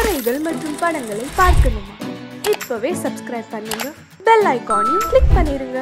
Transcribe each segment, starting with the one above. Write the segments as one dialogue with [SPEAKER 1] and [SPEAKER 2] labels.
[SPEAKER 1] கதைகள் மற்றும் படங்களை பார்க்கணுமா? இப்பவே சப்ஸ்கிரைப் பண்ணுங்க, பெல் ஐகானையும் கிளிக் பண்ணிருங்க.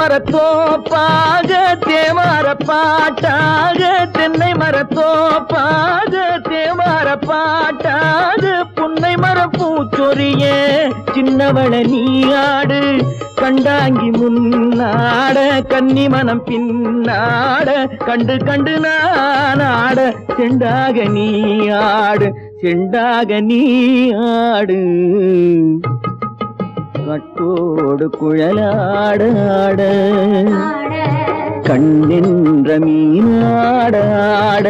[SPEAKER 2] மரத்தோப்பாக தேவார பாட்டாக தென்னை மரத்தோப்பாக தேவார பாட்டாக புன்னை மரப்பூச்சொரிய சின்னவள நீயாடு கண்டாங்கி முன்னாட கன்னி மனம் பின்னாட கண்டு கண்டு நானாட செண்டாக நீயாடு செண்டாக நீயாடு கட்டோடு குழலாடாட கண்ணென்ற மீனாடாட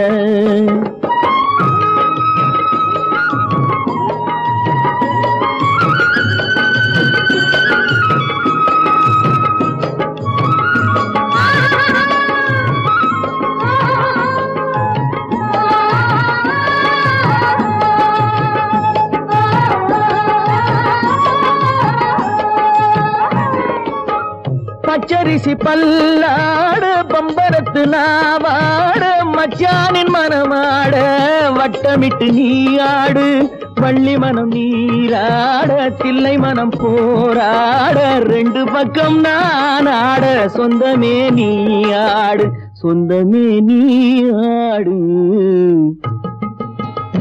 [SPEAKER 2] பச்சரிசி பல்லாட பம்பரத்து நாவாட மச்சானின் மனமாட வட்டமிட்டு நீயாடு வள்ளி மனம் நீராட தில்லை மனம் போராட ரெண்டு பக்கம் நானாட சொந்தமே நீயாடு சொந்தமே நீயாடு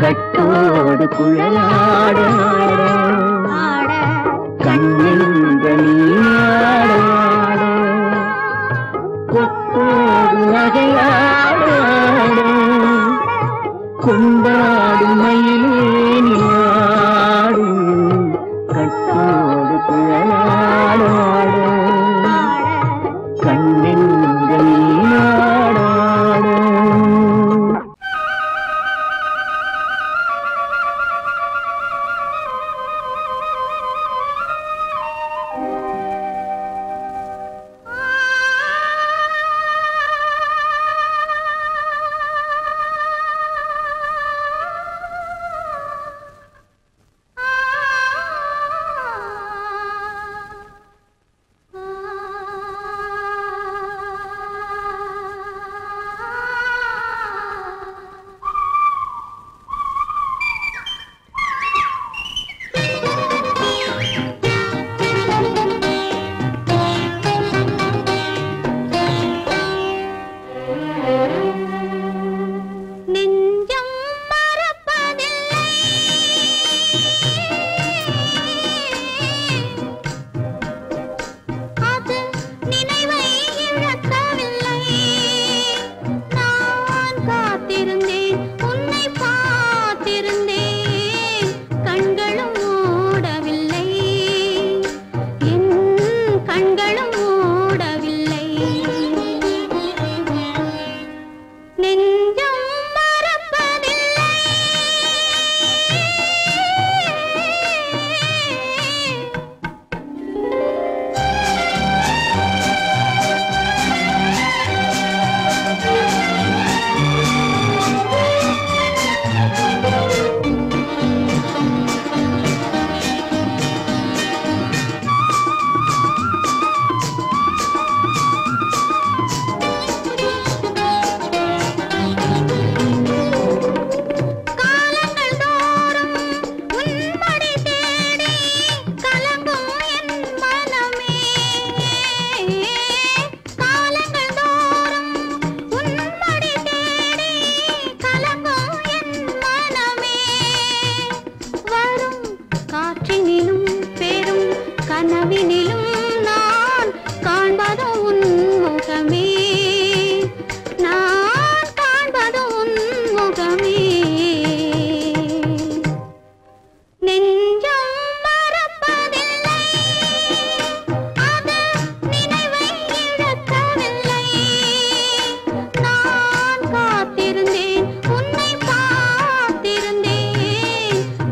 [SPEAKER 2] கட்டோடு குழலாட கண்ணென்ற நீயாட கொத்தோடு நகையாட கொண்டாடு மயிலேனியாடு கட்டோடு குழலாட கண்ணென்ற நீயாட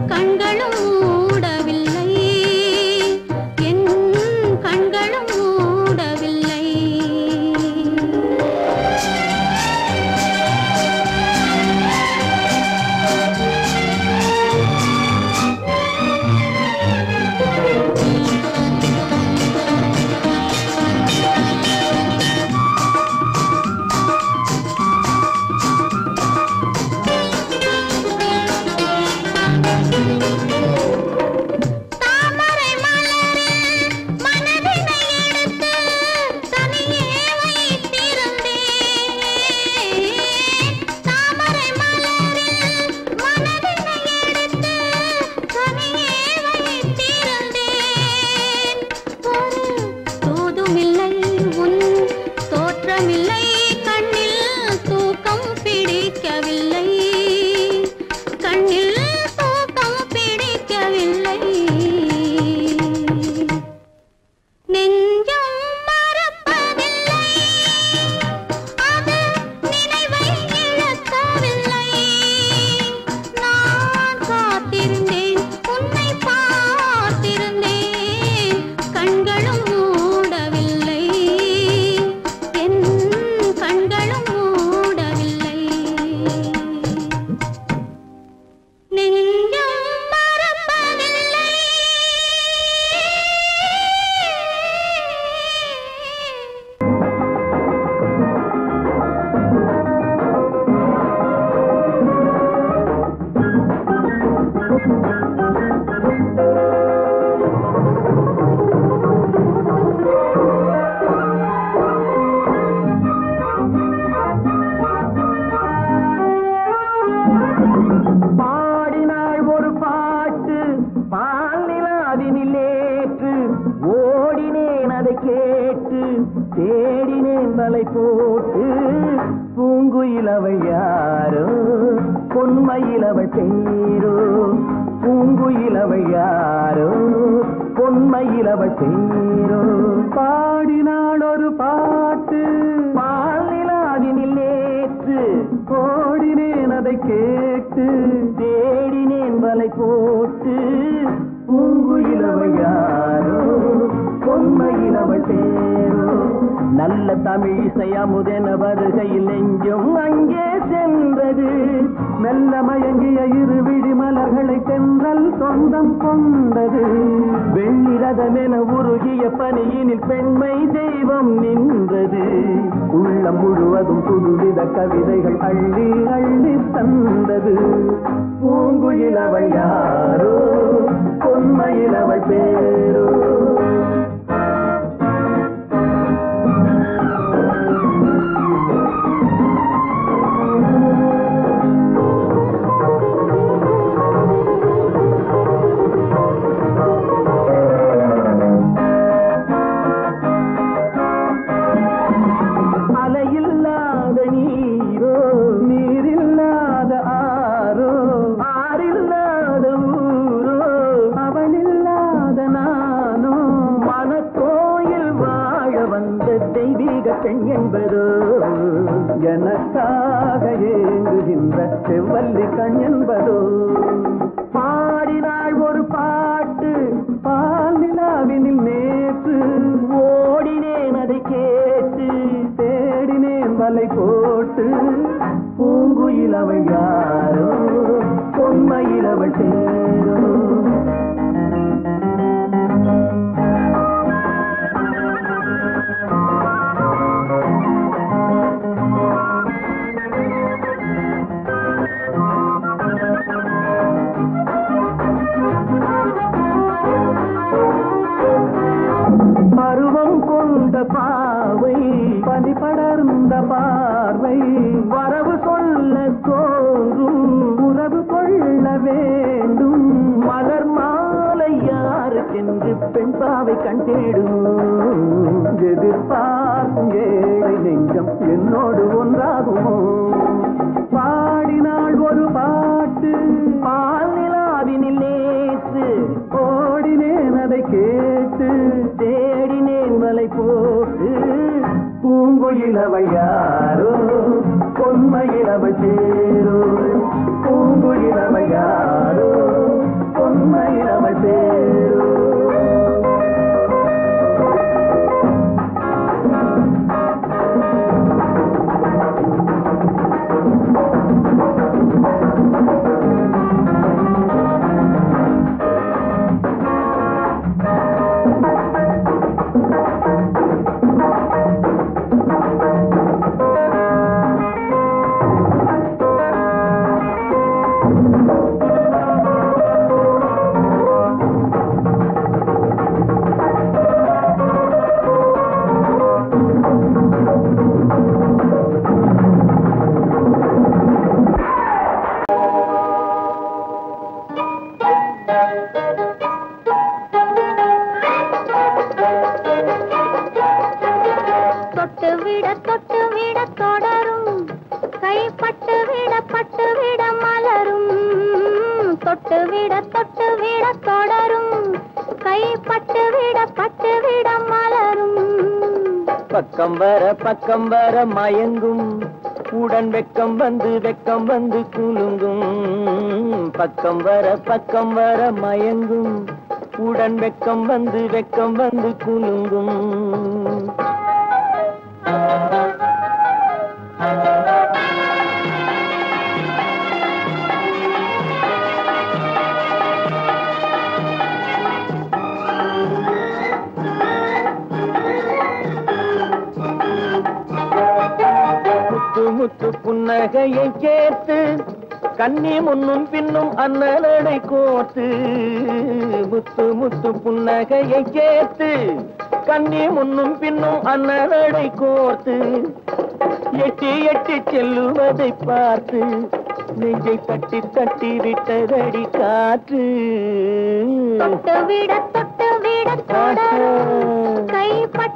[SPEAKER 3] கண்களும் மூடவில்லை என்
[SPEAKER 2] கேட்டு தேடினேன் வலை போட்டு பூங்குயில் அவள் யாரோ பொன்மையில் அவள் பேரோ பூங்குயில் அவள் யாரோ பொன்மையில் அவள் பேரோ பாடினாள் ஒரு பாட்டு பாலிலாவினில் நேற்று ஓடினேன் அதை கேட்டு தேடினேன் வலை போட்டு பூங்குயில் அவள் யாரோ பொன்மையில் அவள் பேரோ நல்ல தமிழ் இசை அமுதென வருகையில் நெஞ்சும் அங்கே சென்றது மெல்ல மயங்கிய இரு விழி மலர்களை தென்றல் சொந்தம் கொண்டது வெள்ளிரதமென உருகிய பனியினில் பெண்மை தெய்வம் நின்றது உள்ளம் முழுவதும் புதுவித கவிதைகள் அள்ளி அள்ளி தந்தது பூங்குயில் அவள் யாரோ பொன்மையில் அவள் பேரோ எனக்காக ஏங்குகின்ற செவ்வல்லி கண் என்பதோ பாடினாள் ஒரு பாட்டு பால் நிலாவினில் நேற்று ஓடினேன் அதை கேட்டு தேடினேன் வலை போட்டு பூங்குயில் அவள் யாரோ பொன்மையில் அவள் தேரோ பாவை பனி படர்ந்த பார்வை வரவு சொல்ல தோன்றும் உறவு கொள்ள வேண்டும் மலர் மாலை யாருக்கென்று பெண் பாவை கண் தேடும் எதிர்பார்க்கும் ஏழை நெஞ்சம் என்னோடு ஒன்றாகுமோ பாடினாள் ஒரு பாட்டு பால் நிலாவினில் நேற்று ஓடினேன் அதை கேட்டு தேடினேன் வலை போட்டு பூங்குயில் அவள் யாரோ பொன்மையில் அவள் சேரோ பூங்குயில் அவள் யாரோ பொன்மையில் அவள் சேரோ பக்கம் வர மயங்கும் உடன் வெக்கம் வந்து குலுங்கும் பக்கம் வர மயங்கும் உடன் வெக்கம் வந்து குலுங்கும் முத்து புன்னகையை சேர்த்து கண்ணி முன்னும் பின்னும் அண்ணலடை கோர்த்து முத்து புன்னகையை சேர்த்து கண்ணி முன்னும் பின்னும் அண்ணலடை கோர்த்து எட்டி செல்லுவதை பார்த்து நெஞ்சை தட்டி விட்டதடி காற்று
[SPEAKER 3] தொட்டு விட தொடரும் கைப்பட்டு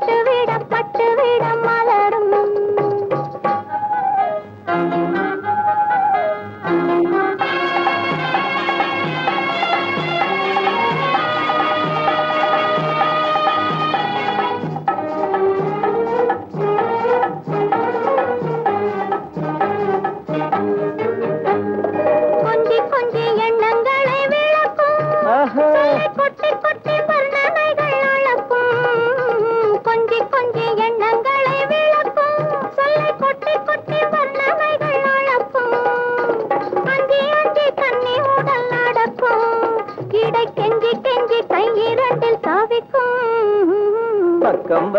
[SPEAKER 2] பக்கம்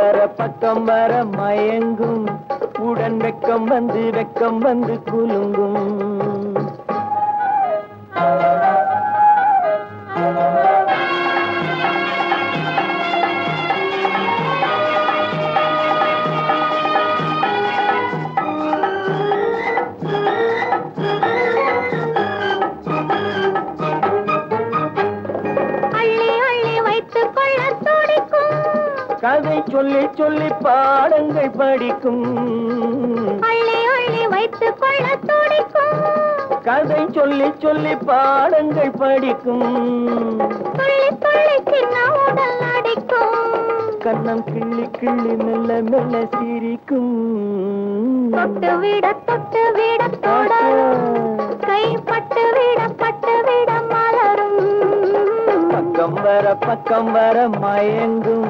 [SPEAKER 2] வர மயங்கும் உடன் வெக்கம் வந்து குலுங்கும் கதை சொல்லி சொல்லி பாடங்கள் படிக்கும்
[SPEAKER 3] அள்ளி அள்ளி வைத்துக் கொள்ள துடிக்கும்
[SPEAKER 2] கதை சொல்லி சொல்லி பாடங்கள் படிக்கும்
[SPEAKER 3] துள்ளி துள்ளி சின்ன உடல் அடிக்கும்
[SPEAKER 2] கண்ணம் கிள்ளி கிள்ளி மெல்ல மெல்ல சிரிக்கும்
[SPEAKER 3] தொட்டு விட தொட கைப்பட்டு விட மலரும்
[SPEAKER 2] பக்கம் வர மயங்கும்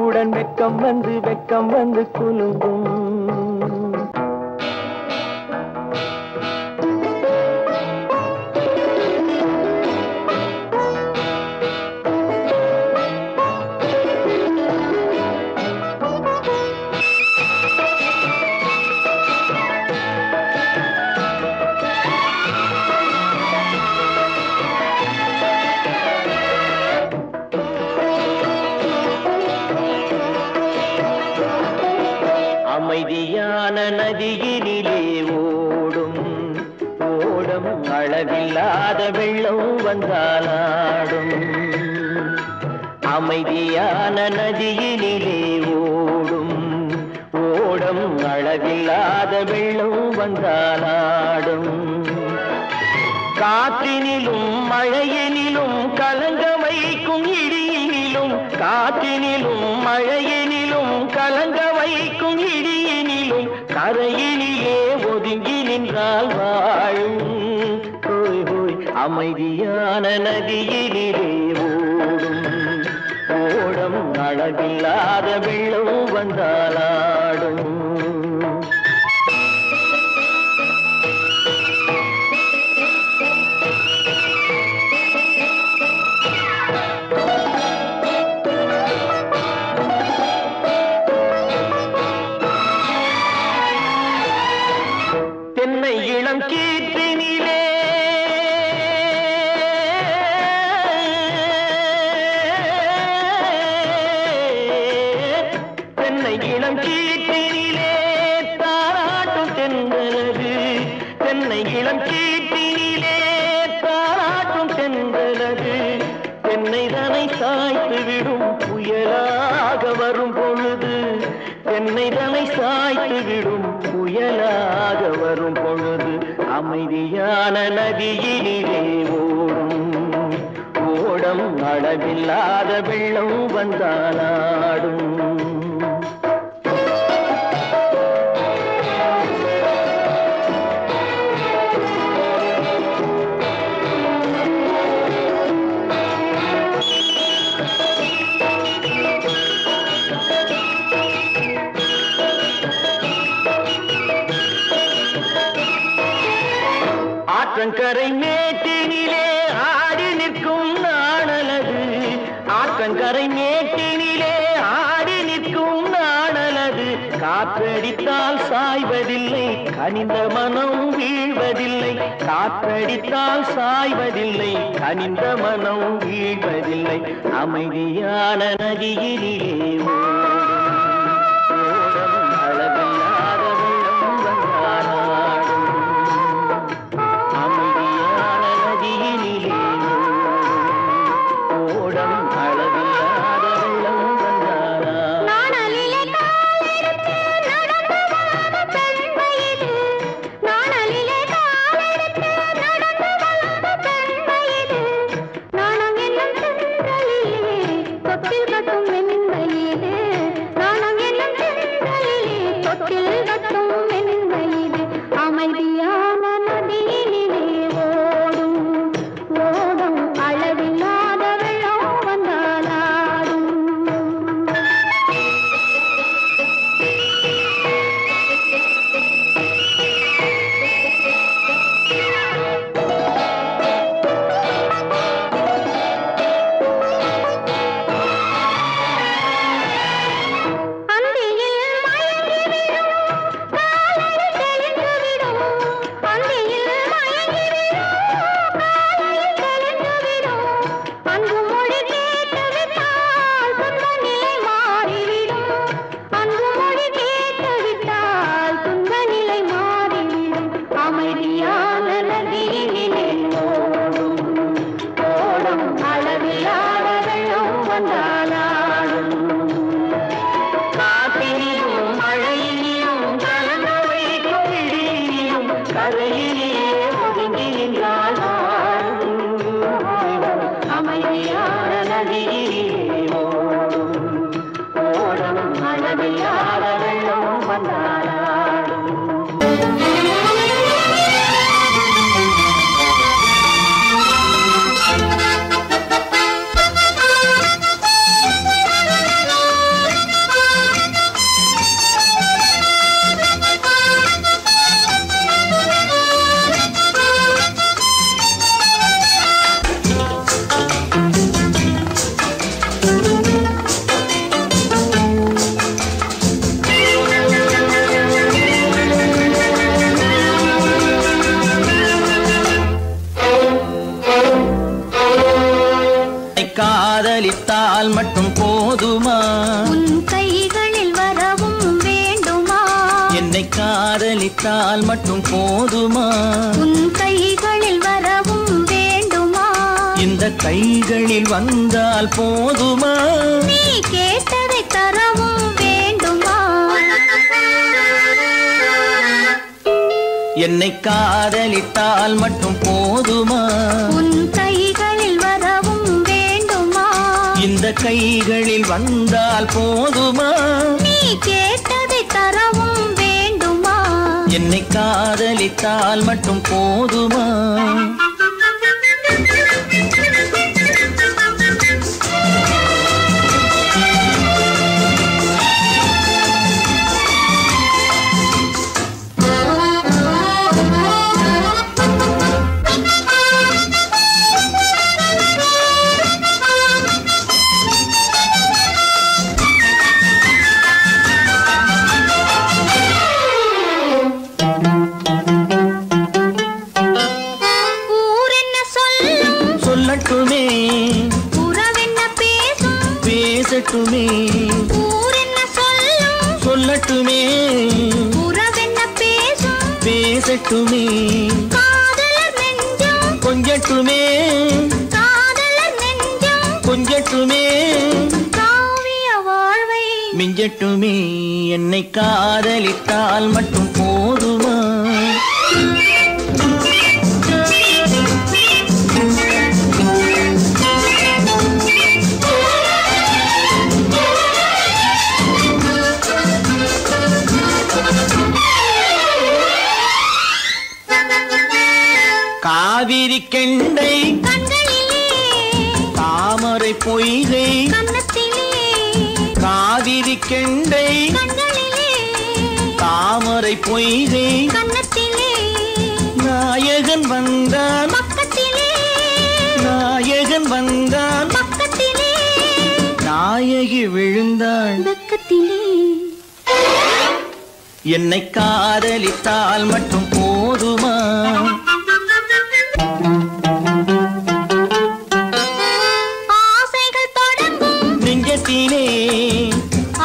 [SPEAKER 2] உடன் வெக்கம் வந்து குலுங்கும் அமைதியான நதியினிலே ஓடும் ஓடம் அளவில்லாத வெள்ளம் வந்தாலாடும் அமைதியான நதியினிலே ஓடும் ஓடம் அளவில்லாத வெள்ளம் வந்தாலாடும் காற்றினிலும் மழையினிலும் கலங்க வைக்கும் இடியினிலும் காற்றினிலும் மழையினிலும் கலங்க வைக்கும் இடியினிலும் கரையினிலே ஒதுங்கி நின்றால் வாழும் ஹோய் ஹோய் அமைதியான நதியினிலே ஓடும் ஓடம் அளவில்லாத வெள்ளம் வந்தாலாடும் தென்னை இளம் கீற்றினிலே தென்னை இளம் கீற்றினிலே தாராட்டும் தென்றலது தென்னை இளம் கீற்றினிலே தாராட்டும் தென்றலது தென்னை தனை சாய்த்து விடும் புயலாக வரும் பொழுது தென்னை தனை சாய்த்து விடும் புயலாக வரும் பொழுது அமைதியான நதியினிலே ஓடும் ஓடம் அளவில்லாத வெள்ளம் வந்தாலாடும் ஆற்றங்கரை மேட்டினிலே ஆடி நிற்கும் நாணலது ஆற்றங்கரை மேட்டினிலே ஆடி நிற்கும் நாணலது காற்றடித்தால் சாய்வதில்லை கனிந்த மனம் வீழ்வதில்லை காற்றடித்தால் சாய்வதில்லை கனிந்த மனம் வீழ்வதில்லை அமைதியான நதியினிலே ஓடும் அளவில்லாத வெள்ளம் வந்தாலாடும் அமைதியான நதியினிலே ஓடம் அளவில்லாத வெள்ளம் வந்தாலாடும்
[SPEAKER 3] நாணலிலே காலெடுத்து நடந்து வளர்ந்த பெண்மையிது நாணலிலே காலெடுத்து நடந்து வளர்ந்த பெண்மையிது நாணம் என்னும் சென்றலிலே தொட்டில் கட்டும் மென்மையிது வந்தாலாடும் காற்றிலும் மழையிலும் கலந்து வைக்கும் இடியிலும் கரையிலே ஒதுங்கி நின்றால் அமைதியான நதியிலே ஓடும் அளவில்லாத வெள்ளம் வந்தாலாடும்
[SPEAKER 4] காதலித்தால் மட்டும் போதுமா
[SPEAKER 3] உன் கைகளில் வரவும் வேண்டுமா
[SPEAKER 4] என்னை காதலித்தால் மட்டும் போதுமா
[SPEAKER 3] உன் கைகளில் வரவும் வேண்டுமா
[SPEAKER 4] இந்த கைகளில் வந்தால் போதுமா
[SPEAKER 3] நீ கேட்டதை தரவும் வேண்டுமா
[SPEAKER 4] என்னை காதலித்தால் மட்டும் போதுமா
[SPEAKER 3] உன் கைகளில் வரவும் வேண்டுமா
[SPEAKER 4] இந்த கைகளில் வந்தால் போதுமா
[SPEAKER 3] நீ கேட்டதை தரவும் வேண்டுமா
[SPEAKER 4] என்னை காதலித்தால் மட்டும் போதுமா சொல்லட்டுமே
[SPEAKER 3] உறவென்ன பேசும்
[SPEAKER 4] பேசட்டுமே
[SPEAKER 3] ஊரென்ன சொல்லும்
[SPEAKER 4] சொல்லட்டுமே
[SPEAKER 3] உறவென்ன பேசும்
[SPEAKER 4] பேசட்டுமே
[SPEAKER 3] காதலர் நெஞ்சம்
[SPEAKER 4] கொஞ்சட்டுமே
[SPEAKER 3] காதலர் நெஞ்சம்
[SPEAKER 4] கொஞ்சட்டுமே
[SPEAKER 3] காவிய வாழ்வை
[SPEAKER 4] மிஞ்சட்டுமே என்னை காதலித்தால் மட்டும் போதுமா காவிரி கெண்டை
[SPEAKER 3] கண்களிலே
[SPEAKER 4] தாமரை பொய்கை
[SPEAKER 3] கன்னத்திலே
[SPEAKER 4] காவிரி கெண்டை
[SPEAKER 3] கண்களிலே
[SPEAKER 4] தாமரை பொய்கை
[SPEAKER 3] கன்னத்திலே
[SPEAKER 4] நாயகன் வந்தான்
[SPEAKER 3] பக்கத்திலே
[SPEAKER 4] நாயகன் வந்தான்
[SPEAKER 3] பக்கத்திலே
[SPEAKER 4] நாயகி விழுந்தாள்
[SPEAKER 3] பக்கத்திலே
[SPEAKER 4] என்னை காதலித்தால் மட்டும் போதுமா
[SPEAKER 3] ஆசைகள் தொடங்கும்
[SPEAKER 4] நெஞ்சத்திலே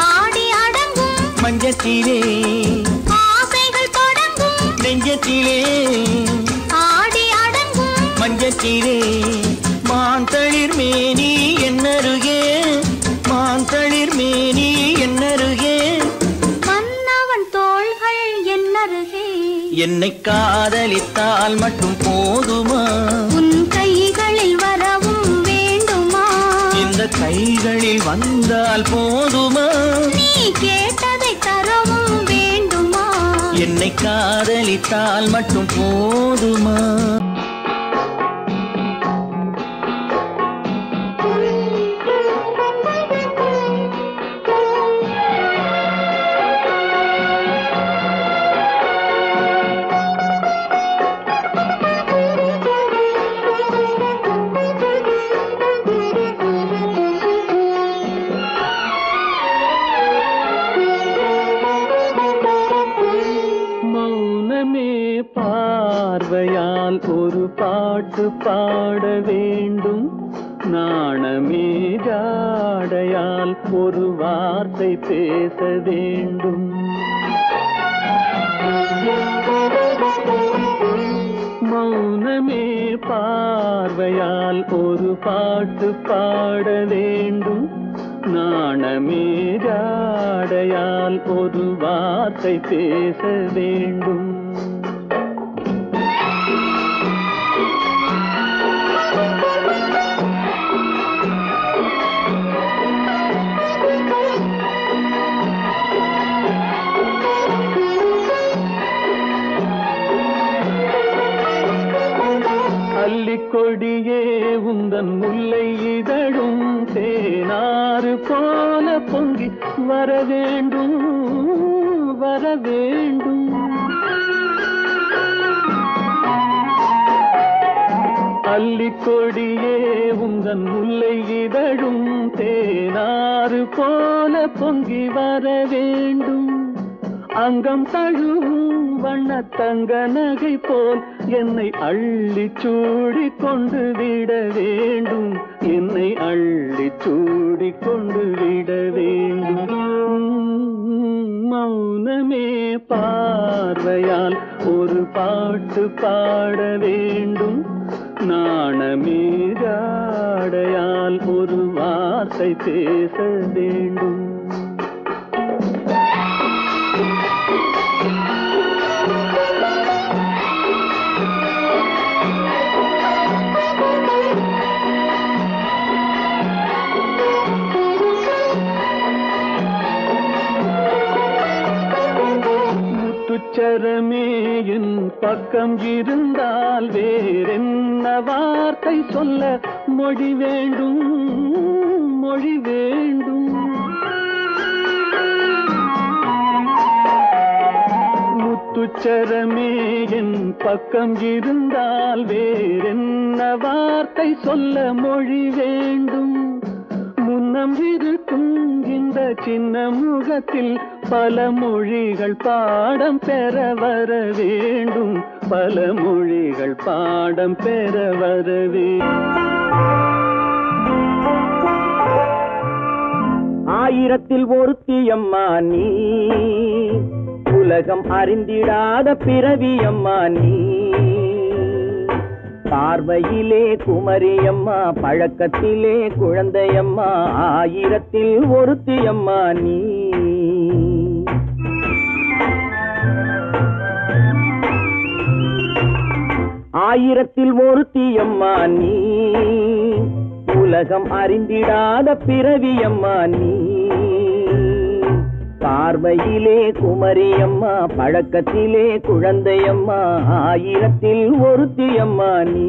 [SPEAKER 3] ஆடி அடங்கும்
[SPEAKER 4] மஞ்சத்திலே
[SPEAKER 3] ஆசைகள் தொடங்கும்
[SPEAKER 4] நெஞ்சத்திலே
[SPEAKER 3] ஆடி அடங்கும்
[SPEAKER 4] மஞ்சத்திலே மாந்தளிர் மேனி என்னருகே மாந்தளிர் மேனி என்னருகே
[SPEAKER 3] மன்னவன் தோள்கள் என்னருகே
[SPEAKER 4] என்னை காதலித்தால் மட்டும் போதுமா
[SPEAKER 3] உன் கைகளில் வரவும் வேண்டுமா
[SPEAKER 4] இந்த கைகளில் வந்தால் போதுமா
[SPEAKER 3] நீ கேட்டதை தரவும் வேண்டுமா
[SPEAKER 4] என்னை காதலித்தால் மட்டும் போதுமா பார்வையால் ஒரு பாட்டு பாட வேண்டும் நாணமே ஜாடையால் ஒரு வார்த்தை பேச வேண்டும் மௌனமே பார்வையால் ஒரு பாட்டு பாட வேண்டும். நாணமே ஜாடையால் ஒரு வார்த்தை பேச வேண்டும். கொடியே உந்தன் முல்லை இதழும் தேனாறு போல பொங்கி வர வேண்டும் வர வேண்டும். அல்லிக்கொடியே உந்தன் முல்லை இதழும் தேனாறு போல பொங்கி வர வேண்டும். அங்கம் தழுவும் வண்ண தங்க நகை போல் என்னை அள்ளி சூடி கொண்டு விட வேண்டும். என்னை அள்ளி சூடி கொண்டு விட வேண்டும். மௌனமே பார்வையால் ஒரு பாட்டு பாட வேண்டும். நாணமே ஜாடையால் ஒரு வார்த்தை பேச வேண்டும். முத்துச்சரமே என் பக்கம் இருந்தால் வேறென்ன வார்த்தை சொல்ல மொழி வேண்டும் மொழி வேண்டும். முத்துச்சரமே என் பக்கம் இருந்தால் வேறென்ன வார்த்தை சொல்ல மொழி வேண்டும். முன்னம் இருக்கும் இந்த சின்ன முகத்தில் பல மொழிகள் பாடம் பெற வர வேண்டும். பல மொழிகள் பாடம் பெற வர வேண்டும்.
[SPEAKER 2] ஆயிரத்தில் ஒருத்தியம்மா நீ, உலகம் அறிந்திடாத பிறவியம்மா நீ. பார்வையிலே குமரியம்மா, பழக்கத்திலே குழந்தையம்மா. ஆயிரத்தில் ஒருத்தியம்மா நீ. ஆயிரத்தில் ஒருத்தியம்மா நீ, உலகம் அறிந்திடாத பிறவியம்மா நீ. பார்வையிலே குமரியம்மா, பழக்கத்திலே குழந்தையம்மா. ஆயிரத்தில் ஒருத்தியம்மா நீ.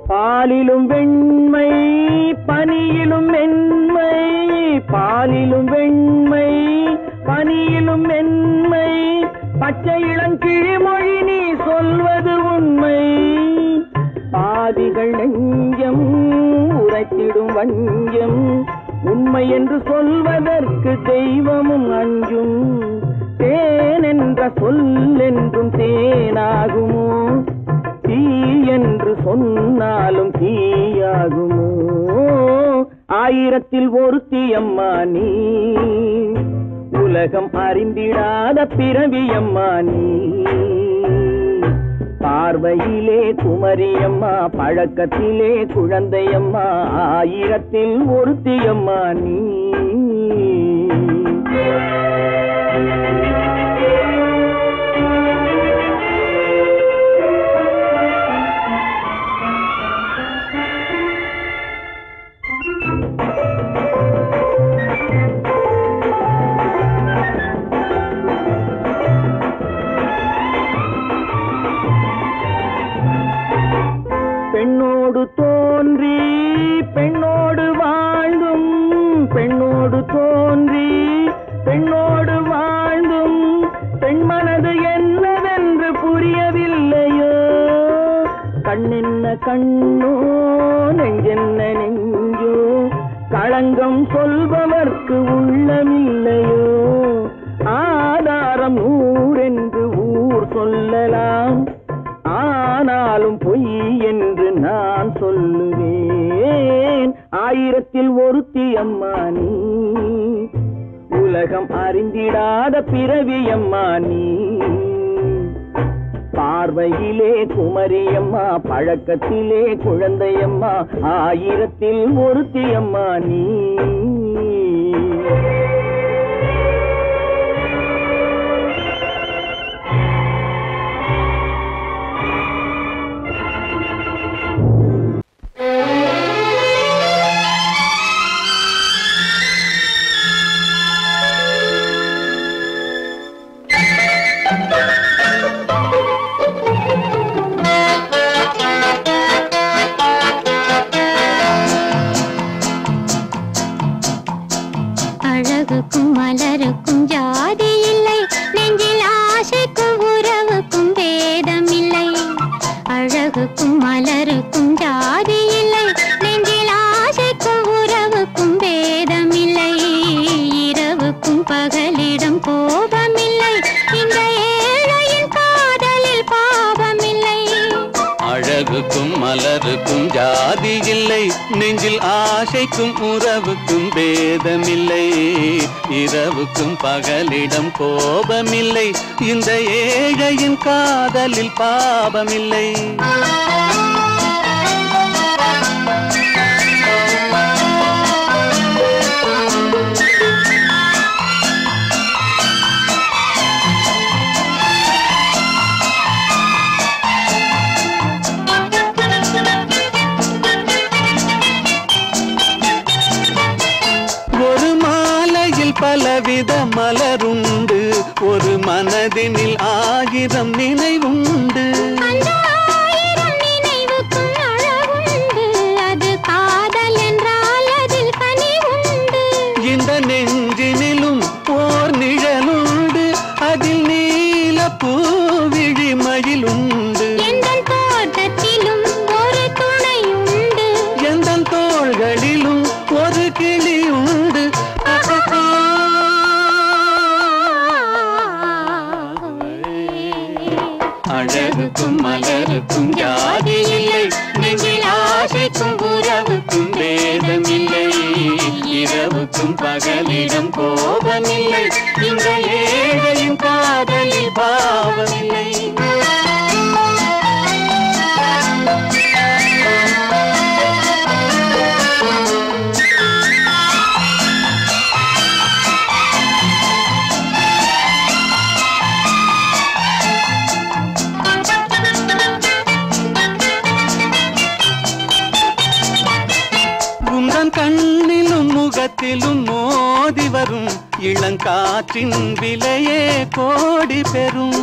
[SPEAKER 2] பாலிலும் வெண்மை பனியிலும் மென்மை, பாலிலும் வெண்மை பனியிலும் மென்மை. பச்சை இளங்கிழிமொழி நீ சொல்வது உண்மை. பாதிகள் நெஞ்சம் உரைத்திடும் வஞ்சம், உண்மை என்று சொல்வதற்கு தெய்வமும் அஞ்சும். தேன் என்ற சொல் என்றும் தேனாகுமோ, தீ என்று சொன்னாலும் தீயாகுமோ. ஆயிரத்தில் ஒருத்தியம்மா நீ, உலகம் அறிந்திடாத பிறவியம்மா நீ. பார்வையிலே குமரியம்மா, பழக்கத்திலே குழந்தையம்மா. ஆயிரத்தில் ஒருத்தியம்மா நீ. பெண்ணோடு தோன்றி பெண்ணோடு வாழ்ந்தும், பெண்ணோடு தோன்றி பெண்ணோடு வாழ்ந்தும், பெண் மனது என்னவென்று புரியவில்லையோ. கண்ணென்ன கண்ணோ, நெஞ்சென்ன நெஞ்சோ, களங்கம் சொல்பவர்க்கு உள்ளமில்லையோ? ஆதாரம் ஊரென்று ஊர் சொல்லலாம், ஆனாலும் பொய் என்று நான் சொல்லுவேன். ஆயிரத்தில் ஒருத்தி அம்மா நீ, உலகம் அறிந்திடாத பிறவி அம்மா நீ. பார்வையிலே குமரியம்மா, பழக்கத்திலே குழந்தையம்மா, ஆயிரத்தில் ஒருத்தி அம்மா நீ.
[SPEAKER 3] அழகுக்கும் மலருக்கும் ஜாதி இல்லை, நெஞ்சில் ஆசைக்கும் உறவுக்கும் பேதம் இல்லை. அழகுக்கும் மலருக்கும் ஜாதி இல்லை, நெஞ்சில் ஆசைக்கும் உறவுக்கும் பேதம் இல்லை. இரவுக்கும் பகலிடம் கோபம் இல்லை, இந்த ஏழையின் காதலில் பாவம் இல்லை.
[SPEAKER 4] அழகுக்கும் மலருக்கும் ஜாதி இல்லை, நெஞ்சில் ஆசைக்கும் உறவுக்கும் பேதமில்லை. இரவுக்கும் பகலிடம் கோபமில்லை, இந்த ஏழையின் காதலில் பாவமில்லை. பலவித மலருண்டு, ஒரு மனதினில் ஆயிரம் நினைவுண்டு.
[SPEAKER 3] அந்த ஆயிரம் நினைவுக்கும் அழகுண்டு, அது காதல் என்றால் அதில் கனிவுண்டு.
[SPEAKER 4] இந்த நெஞ்சினிலும் ஓர் நிழலுண்டு, அதில் நீல பூவிழிமயிலுண்டு.
[SPEAKER 3] எந்தன் தோட்டத்திலும் ஒரு துணையுண்டு,
[SPEAKER 4] எந்தன் தோள்களிலும் ஒரு கிளியுண்டு. அழகுக்கும் மலருக்கும் ஜாதி இல்லை, நெஞ்சில் ஆசைக்கும் உறவுக்கும் பேதமில்லை. இரவுக்கும் பகலிடம் கோபமில்லை, இந்த ஏழையின் காதலில் பாவமில்லை. கண்ணிலும் முகத்திலும் மோதி வரும் இளங்காற்றின் விலையே கோடி பெறும்.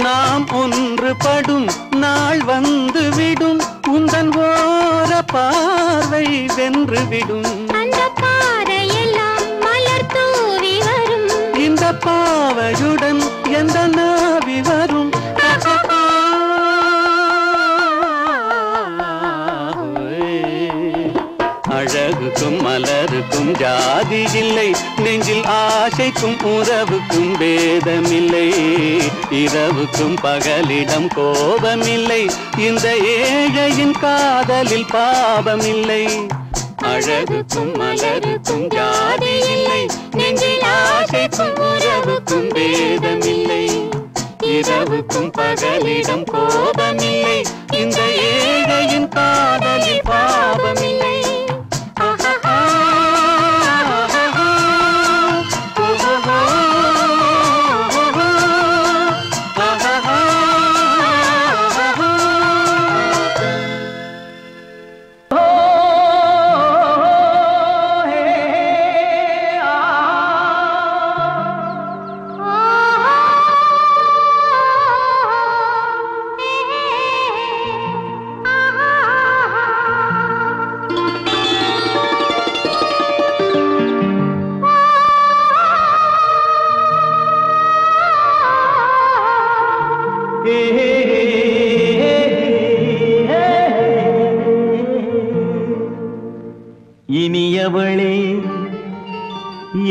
[SPEAKER 4] நாம் ஒன்றுபடும் நாள் வந்து விடும், உந்தன் ஓர பார்வை வென்றுவிடும்.
[SPEAKER 3] அந்த பாறையெல்லாம் மலர் தூவி வரும்,
[SPEAKER 4] இந்த பாவையுடன் எந்த நாவி வரும். அழகுக்கும் மலருக்கும் ஜாதி இல்லை, நெஞ்சில் ஆசைக்கும் உறவுக்கும் பேதமில்லை. இரவுக்கும் பகலிடம் கோபமில்லை, இந்த ஏழையின் காதலில் பாவமில்லை. அழகுக்கும் மலருக்கும் ஜாதி இல்லை, நெஞ்சில் ஆசைக்கும் உறவுக்கும் பேதமில்லை. இரவுக்கும் பகலிடம் கோபமில்லை, இந்த ஏழையின் காதலில் பாவமில்லை.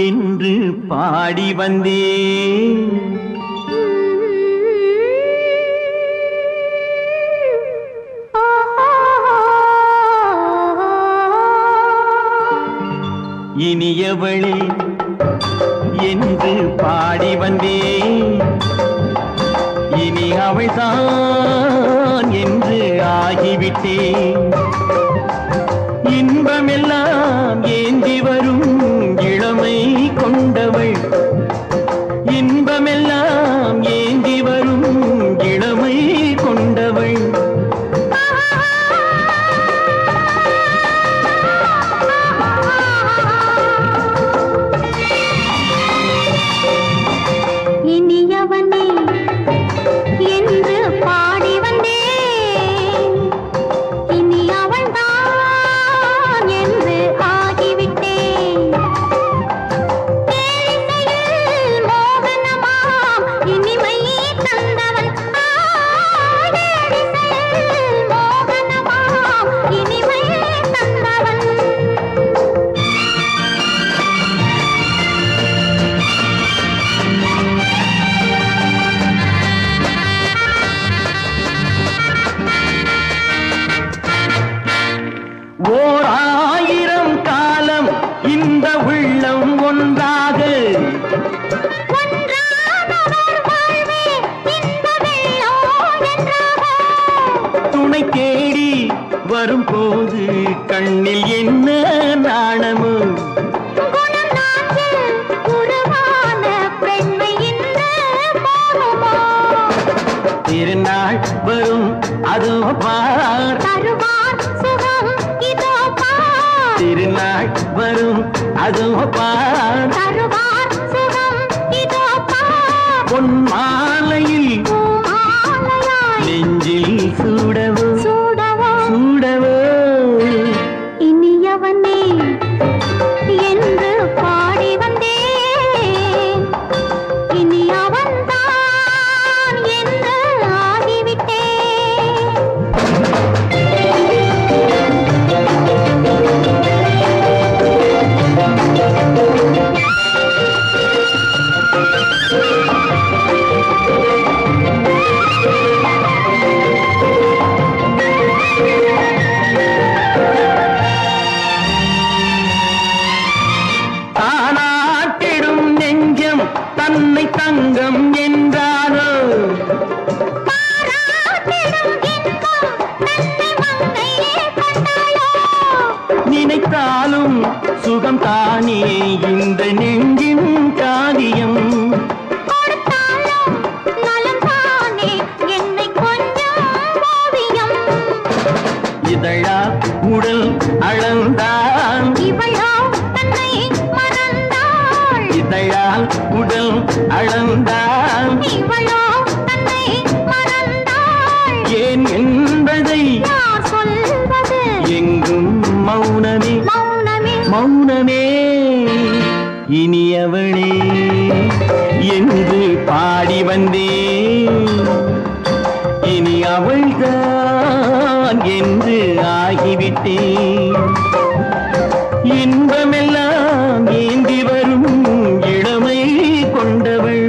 [SPEAKER 5] என்று பாடி வந்தேன். இனியவளே என்று பாடி வந்தேன். இனி அவள்தான் என்று ஆகிவிட்டேன். இன்பமெல்லாம் ஏந்தி வரும் இளமை கொண்டவள். இன்பமெல்லாம் ஏந்தி வரும் இளமை கொண்டவள்.
[SPEAKER 3] இனியவனே என்று பாடி வந்தேன். இனி அவள்தான் என்று ஆகிவிட்டேன். தேனிசையில் மோகனமாம் இனிமை தந்தவன். தேனிசையில் மோகனமாம் இனிமை தந்தவன்.
[SPEAKER 5] ஓர் ஆயிரம் காலம் இந்த உள்ளம் ஒன்றாக துணை தேடி வரும்போது கண்ணில் என்ன நாணமோ. திருநாள் வரும் அதோ பார். திருநாள் வரும் அதோ பார். பொன் மாலையில் நெஞ்சில் சூடவோ சூடவோ.
[SPEAKER 3] இனியவனே என்று பாடி வந்தேன். இனி அவன்தான் என்று ஆகிவிட்டேன்.
[SPEAKER 5] தானாட்டிடும் நெஞ்சம் தன்னை தங்கம் என்றாரோ. நினைத்தாலும் சுகம் தானே இந்த நெஞ்சின் காரியம். இதழா உடல் அளந்தான். இதழால் உடல் அளந்தான். ஏன் என்பதை எங்கும் மௌனமே மௌனமே. இனியவளே என்று பாடி வந்தேன். இனி அவள்தான் என்று ஆகிவிட்டேன். இன்பமெல்லாம் ஏந்தி வரும் இளமை கொண்டவள்.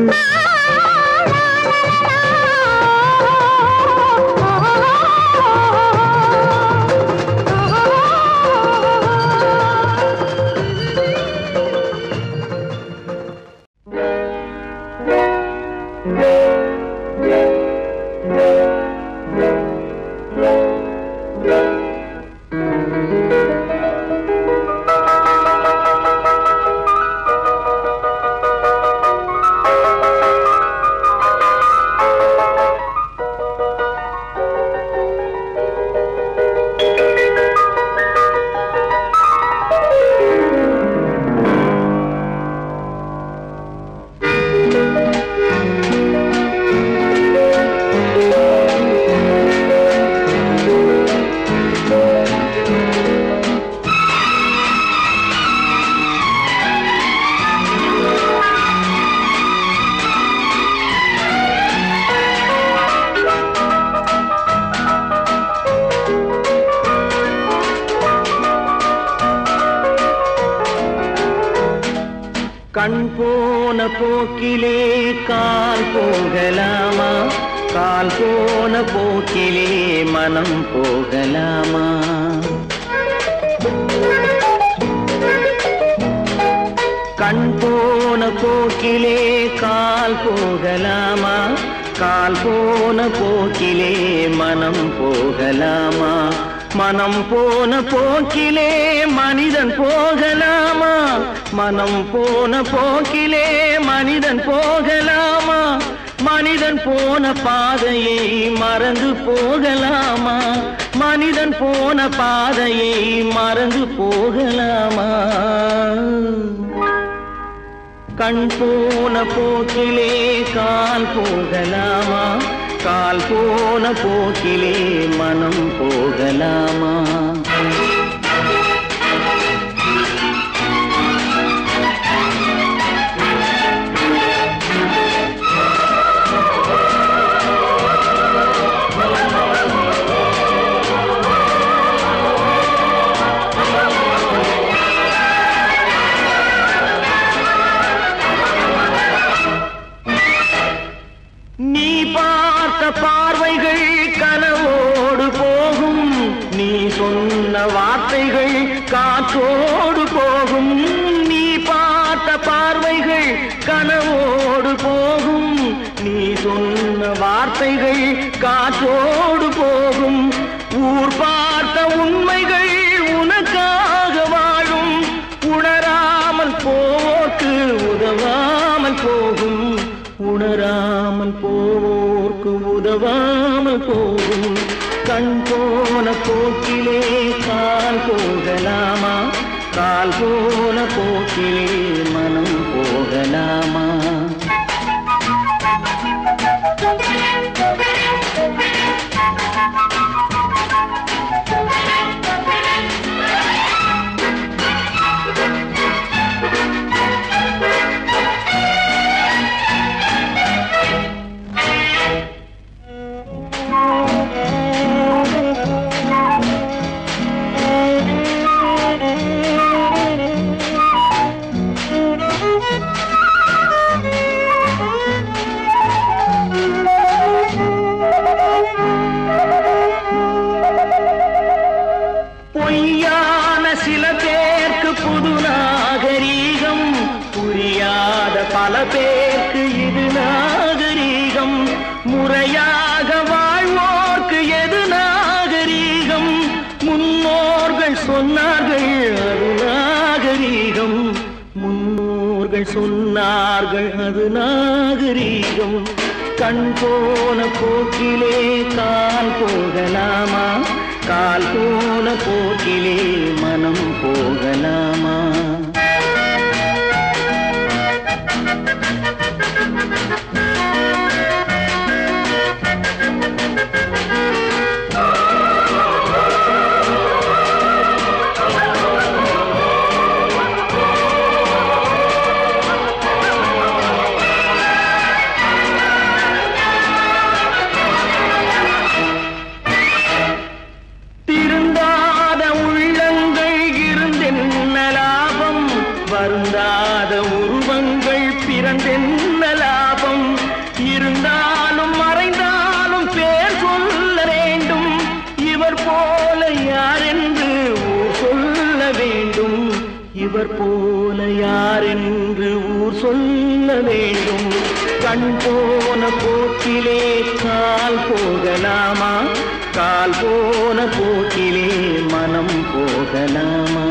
[SPEAKER 5] கண் போன போக்கிலே கால் போகலாமா, கால் போன போக்கிலே மனம் போகலாமா? கண் போன போக்கிலே கால் போகலாமா, கால் போன போக்கிலே மனம் போகலாமா? மனம் போன போக்கிலே மனிதன் போகலாமா, மனம் போன போக்கிலே மனிதன் போகலாமா? மனிதன் போன பாதையை மறந்து போகலாமா, மனிதன் போன பாதையை மறந்து போகலாமா? கண் போன போக்கிலே கால் போகலாமா, கால் போன போக்கிலே மனம் போகலாமா? நீ பார்த்த பார்வைகள் கனவோடு போகும், நீ சொன்ன வார்த்தைகள் காற்றோடு போகும். நீ பார்த்த பார்வைகள் கனவோடு போகும், நீ சொன்ன வார்த்தைகள் காற்றோடு போகும். ஊர் பார்த்த உண்மைகள் உனக்காக வாழும், உணராமல் போவோர்க்கு உதவாமல் போகும், உணராமல் போவோர்க்கு உதவாமல் போகும். கண் போன போக்கிலே கால் போகலாமா, கால் போன போக்கிலே மனம் போகலாமா? பொய்யான சில பேருக்கு புது நாகரீகம், புரியாத பல பேருக்கு இது நாகரீகம். முறையாக வாழ்வோர்க்கு எது நாகரீகம்? முன்னோர்கள் சொன்னார்கள் அது நாகரீகம், முன்னோர்கள் சொன்னார்கள் அது நாகரீகம். கண் போன போக்கிலே கால் போகலாமா, கால் போன போக்கிலே மனம் போகலாமா? வருந்தாத உருவங்கள் பிறந்தென்ன லாபம்? இருந்தாலும் மறைந்தாலும் பேர் சொல்ல வேண்டும், இவர் போல யார் என்று ஊர் சொல்ல வேண்டும், இவர் போல யார் என்று ஊர் சொல்ல வேண்டும். கண் போன போக்கிலே கால் போகலாமா, கால் போன போக்கிலே மனம் போகலாமா?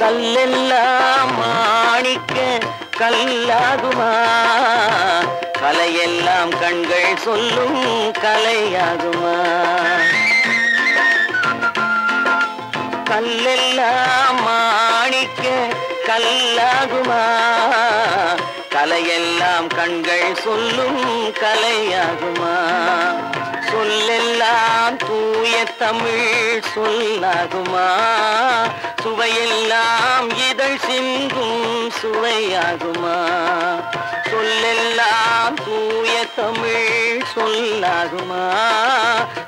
[SPEAKER 5] கல்லெல்லாம் மாணிக்க கல்லாகுமா கலையெல்லாம் கண்கள் சொல்லும் கலையாகுமா கல்லெல்லாம் மாணிக்க கல்லாகுமா கலையெல்லாம் கண்கள் சொல்லும் கலையாகுமா சொல்லெல்லாம் தூய தமிழ் சொல்லாகுமா சுவையெல்லாம் இதழ் சிந்தும் சுவையாகுமா சொல்லெல்லாம் தூய தமிழ் சொல்லாகுமா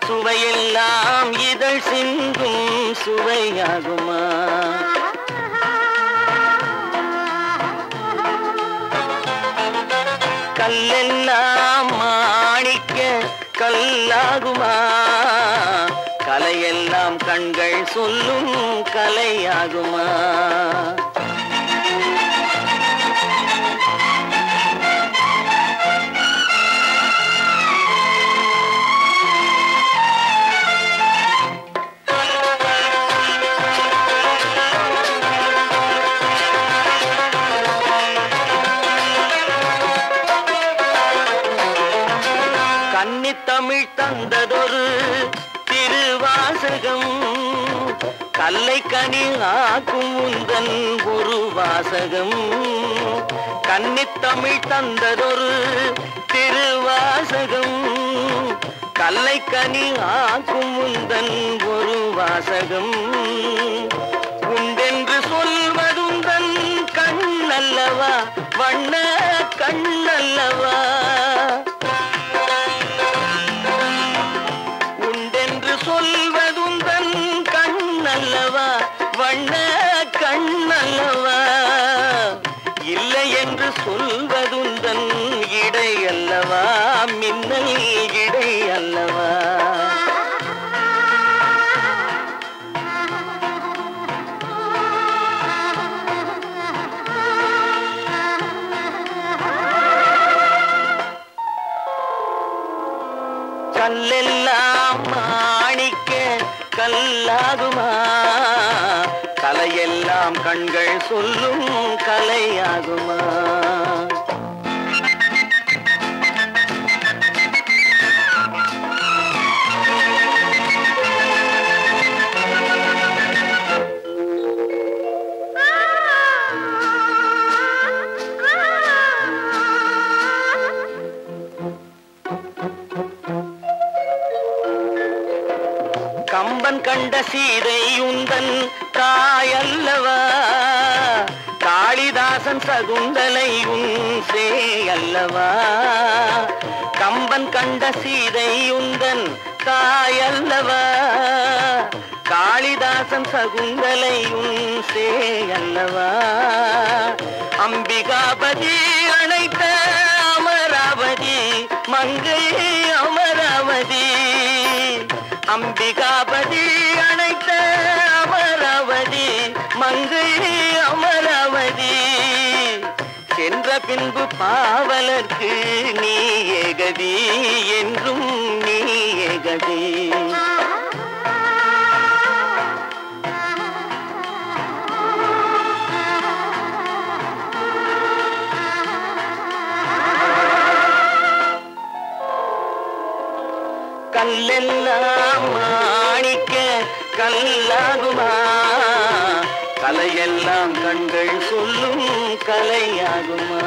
[SPEAKER 5] சுவையெல்லாம் இதழ் சிந்தும் சுவையாகுமா கல்லெல்லாம் மாணிக்க கல்லாகுமா கலையெல்லாம் கண்கள் சொல்லும் கலையாகுமா தமிழ் தந்ததொரு திருவாசகம் கல்லை கனி ஆக்கும் உந்தன் ஒரு வாசகம் கன்னித்தமிழ் தந்ததொரு திருவாசகம் கல்லை கனி ஆக்கும் உந்தன் ஒரு வாசகம் உண்டென்று சொல்வதுந்தன் கண்ணல்லவா வண்ண கண்ணல்லவா சொல்வதுந்தன் கண்ணல்லவா வண்ண கண்ணல்லவா இல்லை என்று சொல்வதுந்தன் இடை அல்லவா மின்னல் இடை அல்லவா கல்லெல்லாம் மாணிக்க கல்லாகுமா கலையெல்லாம் கண்கள் சொல்லும் கலையாகுமா கம்பன் கண்ட சீதை உந்தன் தாயல்லவா காளிதாசன் சகுந்தலை உன் சேயல்லவா கம்பன் கண்ட சீதை உந்தன் தாயல்லவா காளிதாசன் சகுந்தலை உன் சேயல்லவா அம்பிகாபதி அழைத்த அமராவதி மங்கை அமராவதி அம்பிகாபதி அழைத்த அமராவதி மங்கை அமராவதி சென்ற பின்பு பாவலர்க்கு நீ ஏகதி என்றும் நீ ஏகதி கல்லெல்லாம் மாணிக்க கல்லாகுமா கலையெல்லாம் கண்கள் சொல்லும் கலையாகுமா